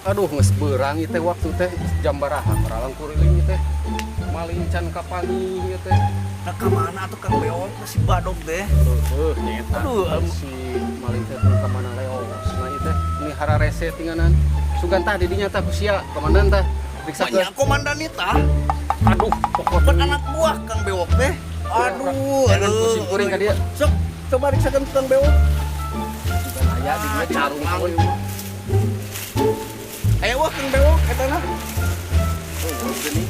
Aduh geus beurang ieu teh waktu teh jam baraha paralang kuriling ieu teh. Maling can kapangi ieu teh. Nah kemana tuh Kang Beok si badog deh. Nyeta. Aduh, Si maling teh ka mana leos. Nah ieu teh ini hararese tinganan. Sugan tah didinya tah ku sia komandan tah. Riksa Banyak komandan itu. Aduh, pokoknya Kan anak buah Kang Beok teh. Aduh, jangan pusing kuring ka dia. Sok, coba riksakan Kang Beok. Sugan aya di dia carung poe. Ayo wah Kang Beok eta na. Oh, gini.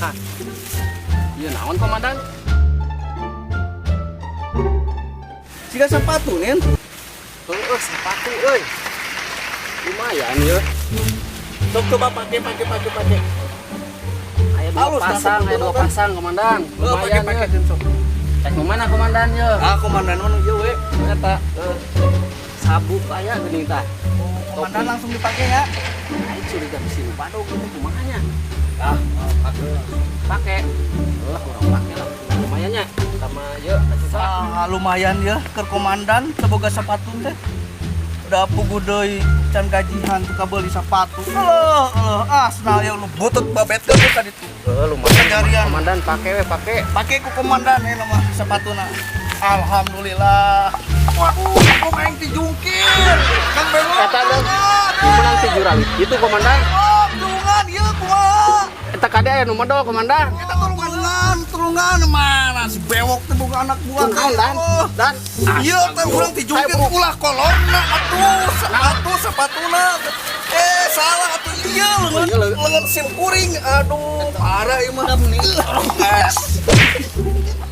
Hah. Ieu naon komandan? Siga sepatu nen. Heuh, sepatu euy. Lumayan ya. Sok coba pakai. Aya Halus, dua pasang komandan. Lumayan pakai ya. sok. Cek nu mana komandan ya? Komandan mana ieu we? Eta sabuk aya geuning tah. Komandan langsung dipakai ya. Aing curiga di sini padog itu kumaha nya? Pakai. Lah urang pake lah. Lumayan nya. Sama ye Lumayan ya ke komandan teboga sepatu teh. Udah pugu deui can gajihan tuh kabeli sepatu. Senal yang lu butut babet teh tadi tuh. lumayan. Kejarian. Komandan pake we pake. Pakai ku komandan ini mah sepatuna. Alhamdulillah. Waduh, kok main dijungkir. Kang Bewo. Eta deh. Menang ti jurang. Itu komandan. Oh, tulungan ieu kumaha? Eta kade aya nu modal komandan. Eta tulungan mana si bewok teh boga anak buah Naon dan? Dan Iya teh urang dijungkir ulah kolorna atuh sepatuna. Salah atuh iya leungeun sim kuring. Aduh, parah ieu mah.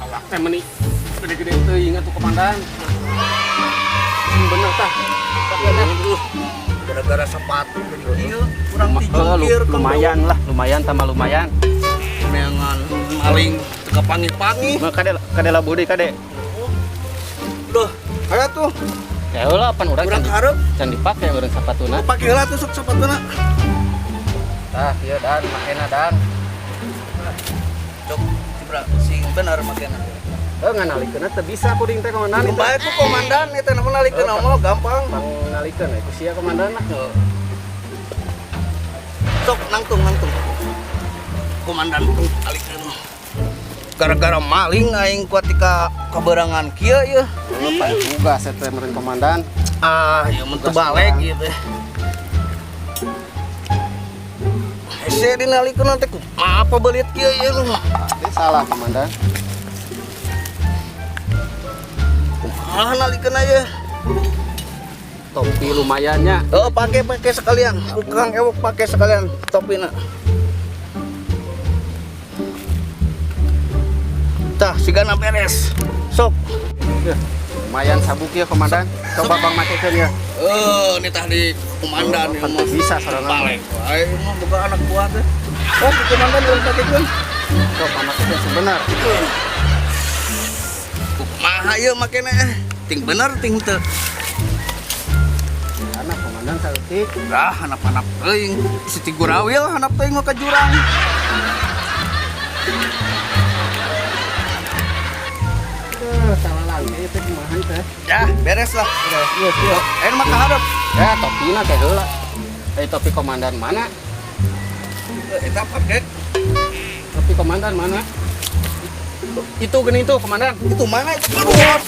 awak teh meuni gede-gede teuing atuh komandan. Bener tah. Gara-gara sepatu jadi ieu urang dijungkir lumayan tambah lumayan. neangan maling teka pangi-pangi. Kade lah budi kade. Duh, aya tuh. Ya ulah pan urang Urang hareup can dipake urang sapatuna. pake heula tuh sok sepatuna. Tah ieu dan makena dan. Cok, cibra sing bener makena. Nganalikeun teh bisa kuring teh komandan. Bae tuh komandan eta namun nalikeun mah gampang. Pangalikeun ku sia komandan mah. Sok nangtung. Komandan tuh alikeun. Gara-gara maling aing kuatika kaberangan kieu ieu. Lupa tugas eta meureun komandan. Ieu mah teu balik ieu teh. Hese dinalikeun teh apa beulit kieu ieu lu. Ini salah komandan. Kumaha nalikeun aya? Topi lumayannya. Oh, pakai sekalian. Kang Ewok pakai sekalian topina. Tah, sigana beres. Sok. Lumayan sabuk ya komandan. Coba bang makekeun ya. Ini tadi komandan Kan teu bisa sorangan. balik. Ayo mah boga anak buah teh. Oh, si komandan belum pakekeun. Coba makekeun sebenar. Kumaha ieu makena ting bener ting teu. Anak komandan saeutik. Hanap-hanap teuing. Si Tigurawil hanap teuing ka jurang. Salah lagi itu kumaha teh. Ya, beres lah. Iya. Ayo mah kaharep. Ya topina teh heula. Topi komandan mana? Eta paket. Topi komandan mana? Itu gini tuh komandan. Itu mana itu? Aduh.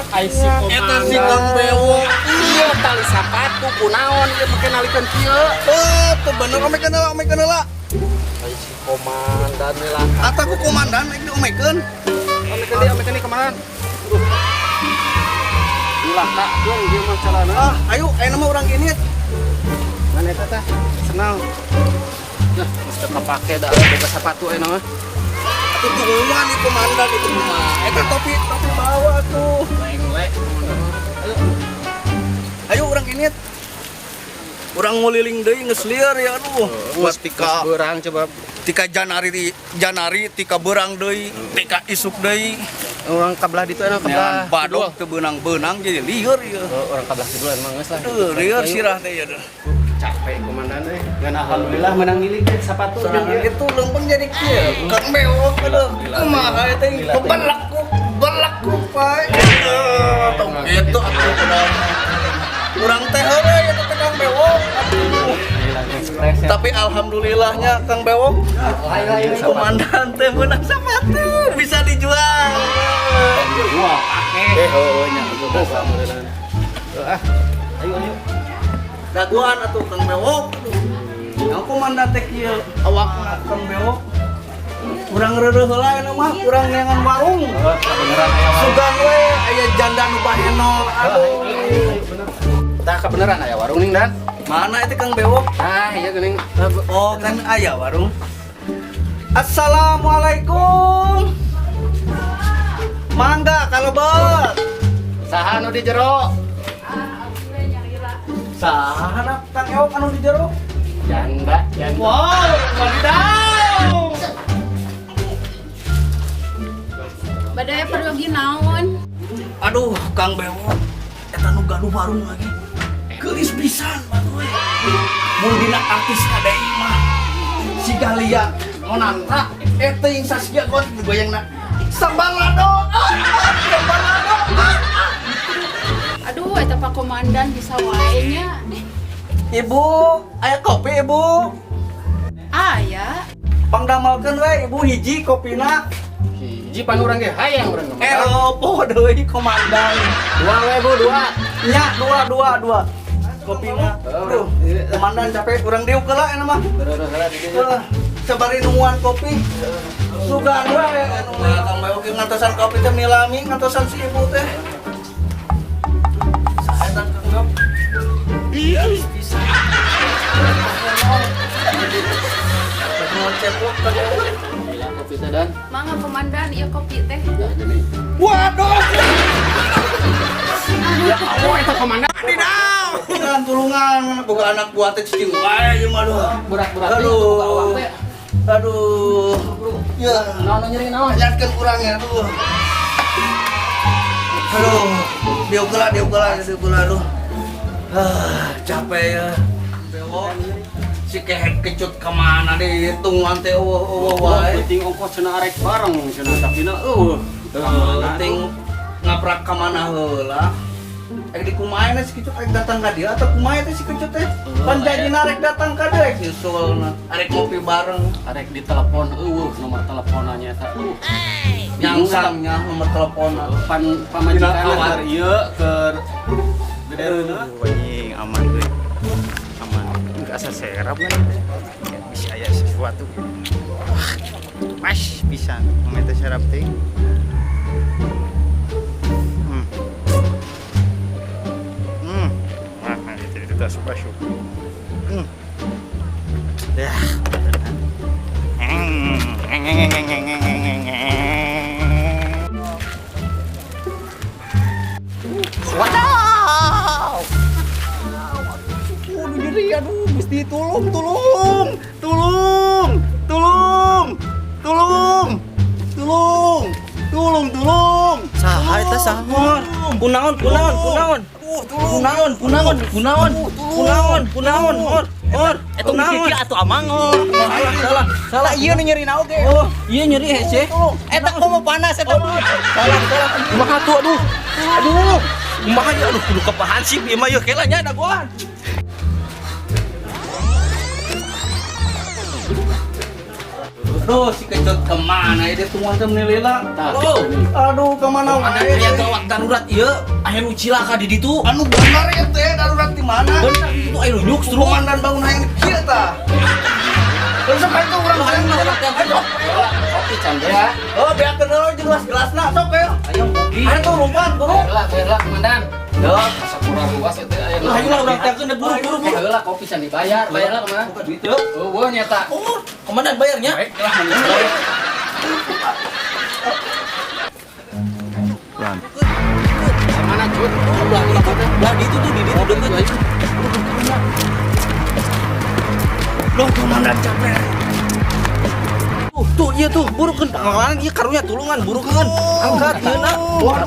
Ai si komandan. Eta si Kang Bewok. Iya tali sapatu kunaon ieu make nalikeun kieu. Tuh bener omekeun heula. Ai si komandan lah. Ata ku komandan iki omekeun. Omekeun di komandan. Ulah kak, dong dia mah calana. Ayo mah urang ini. Mana eta teh? Senal. Nah, mesti kapake da boga sapatu aya mah. Itu kumaha nih komandan itu mah. Eta topi bawa tuh. Lain we. Ayo urang ini. Urang nguliling deui geus lieur ya aduh. Buat tika beurang coba. tika janari tika beurang deui, tika isuk deui. Orang kabelah ditu enak kabelah. Badog teu beunang-beunang jadi lieur ieu. Orang kabelah kidul emang geus lah. Lieur sirah teh ya. Capek komandan euy. Ngan alhamdulillah menang ngiling teh sapatu jeung ieu. Itu lempeng jadi kieu. Kang Bewok aduh. Kumaha eta berlaku pae. Tong itu atuh urang teh heureuy eta Kang Bewok. Aduh. ekspres ya. Tapi alhamdulillahnya Kang Bewok, komandan teh menang sepatu bisa dijual. Wah, pakai. Oh nya Ah, ayo. daguan atuh Kang Bewok. Yang komandan teh kieu awakna Kang Bewok. Urang reureuh heula anu mah, urang neangan warung. Beneran aya warung. Sugan we aya janda nu bahenol. Aduh. Tah kebeneran aya warung ning dan. Mana itu Kang Bewok? Ah, iya geuning. Oh, kan aya warung. Assalamualaikum. Mangga kalebet. Saha nu di jero? Saha Kang Ewok anu di jero? Janda. Wow, wadidaw. Badaya pergi naon? Aduh, Kang Bewok, eta nu gaduh warung lagi. Geulis pisan batuh. Mun dina artis ada mah. Si Galia monanta eta yang Saskia got digoyangna. Sambalado. Sambalado. Aduh, eta Pak Komandan bisa wae nya. Ibu, aya kopi ibu. Aya. Pangdamalkeun we ibu hiji kopina. Hiji pan urang ge hayang urang mah. Eropo deui komandan. Dua we Bu, dua. Nya dua. Kopina. Aduh, komandan capek urang diuk heula eta mah. Sabari nungguan kopi. Sugan we anu mah Kang Bewok ngantosan kopi teh milami ngantosan si ibu teh. Saetan Kang Bewok. Iya, bisa. Nuhun cepuk Kang Bewok. Iya kopi teh dan. Mangga Komandan, ieu kopi teh. Ya jadi. Waduh. Ya Allah eta komandan. Tulungan boga anak buah teh cicing wae ieu mah aduh. Berat-berat. Aduh. Aduh. Ya, Naon nyeri naon? lihatkeun urang ya aduh. Aduh, diuk heula aduh. Capek ya. Bewok. Si kehet kecut kemana deh tungguan teh wae. Penting ongkos cenah arek bareng cenah tapi na Penting ngaprak kemana heula. Di kumaha si kecut arek datang ka dia atau kumaha teh si kecut teh? Pan janjina arek datang ka dia nyusulna. Arek ngopi bareng. arek ditelepon nomor teleponnya eta. Nyangsangnya nomor telepon. Pan pamajikan keur ieu keur Anjing aman gue. Aman. Enggak asa serap kan. Bisa aya sesuatu. Mas bisa memeta serap teh. Nah, itu tak suka syuk. Dah. Wow. Aduh nyeri, aduh mesti tolong. Saha eta saha? Kunaon? Or, eta naon? Atuh amang. Salah. Ieu nu nyeri naon ge? Oh, ieu nyeri hese. Eta komo panas eta. Salah. Kumaha tuh aduh. Kumaha ya aduh kudu kepahansip ieu mah yeuh kela nya dagoan. Aduh si kecut kemana ya dia tungguan teh menilila. Aduh kemana Ada wae? aya gawat darurat ieu, aya nu cilaka di ditu. Anu bener ya teh darurat di mana? Bener itu aya nu nyuk terus. Komandan bangun hayang kieu tah. Terus sampai itu urang hayang aduh. kopi can ya. Oh, beakeun deui jeung gelas-gelasna sok ya. Ayo kopi. Ayo tuh lumpat buru. Baiklah komandan. Yo, Asa kurang luas itu aya. ayo lah urang teakeun deh buru. Baiklah kopi can dibayar. Bayarlah komandan. Buka duit yuk. Eueuh nyata. Oh, komandan bayarnya. Baiklah. Mana cut? Lah di itu tuh di itu deket. Loh, komandan capek. Tuh iya tuh, burukeun pangalan ieu karunya tulungan burukeun. Angkat ieu na. Wah,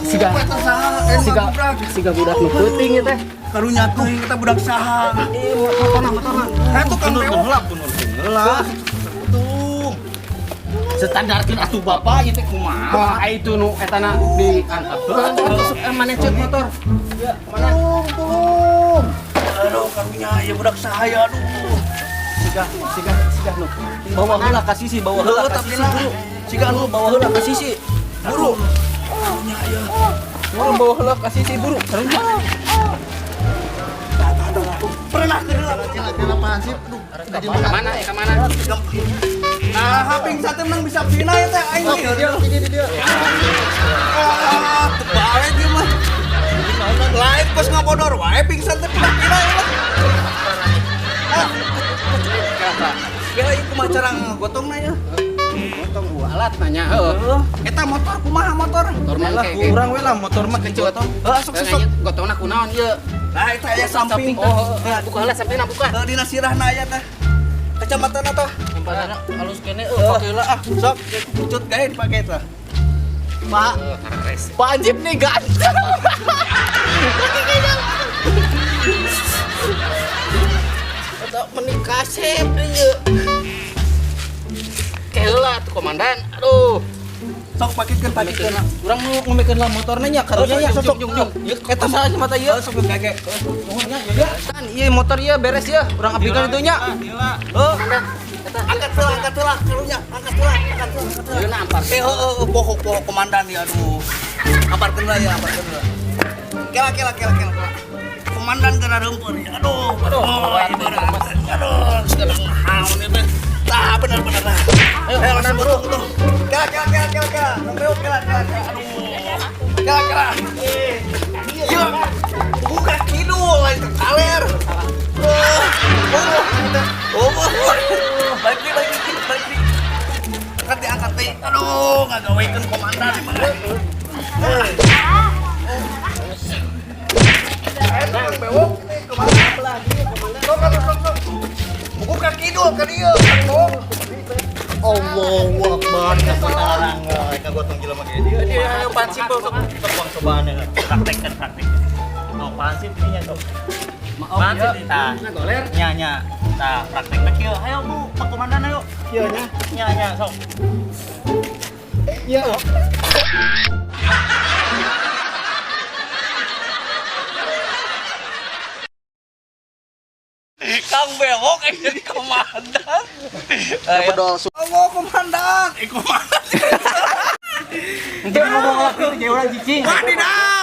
siga budak nu peuting ieu teh. Karunya tuh kita budak saha. Motoran. Itu kan bewok. Heula. Tuh. Standarkeun atuh bapak ieu teh kumaha? Wah, itu nu etana diangkat. Terus mana cek motor? Tolong. Aduh, karunya ya budak saha ya aduh. Sigah nu. Bawa heula ka sisi, bawa heula ka sisi buru. Siga lu bawa heula ka sisi. Buru. Buru bawa heula ka sisi buru. Pernah ke heula. Kenapa sih? Ke mana? Ke mana? Nah, haping sate menang bisa pina ya teh aing Oh, dia. Terbalik ieu mah. Lain pas ngabodor wae pingsan teh pina ya mah. Ya ieu kumaha cara ngagotongna ya? Gotong dua alat nanya. Heeh. Eta motor kumaha motor? Motor mah kayak Kurang we lah motor mah kencot. Heeh sok sok. Gotongna kunaon ieu? Nah eta aya samping. Oh, buka heula sampingna buka. Dina sirahna aya teh. Kacamata tah. Tempatna halus kene pake heula ah. Sok cut gain pake tah. Pak, Pak Anjip nih ganteng. Eta menikah sep ieu. Kela tuh komandan. Aduh. Sok paketkeun. Urang mau ngomikeun lah motorna nya karunya nya sok. Eta salah mata ieu. Sok gage. Kan ieu motor ieu beres ya. Urang abdikan itu nya. Oh, angkat heula karunya, angkat heula. Ieu na ampar. Pohok komandan ya aduh. Amparkeun lah ya, amparkeun lah. Kela. Komandan kena rempeur ya. Aduh. Aduh, sekarang haun itu. Tah bener lah. Ayo langsung buru. Kela. Nongreuk kela. Aduh. Kela. Iya. Buka kidul lain kaler. Balik di. Angkat diangkat teh. Aduh, ngagawekeun komandan mah. Bewok ini kemana lagi komandan? Sok. Buka kidul ka dieu. Allahu Akbar. Sekarang kagotong jelema ge dia. Dia pansip sok cobaan praktekkan. Oh, pansip nya sok. Pansip tah. Goler. Nya. Tah praktek na kieu. Hayo Bu, Pak Komandan ayo. Kieu nya. Nya sok. Iya. Kang Bewok jadi komandan. Pedol Oh, komandan. Komandan. Nanti ngomong lagi itu orang cicing. Wadidaw.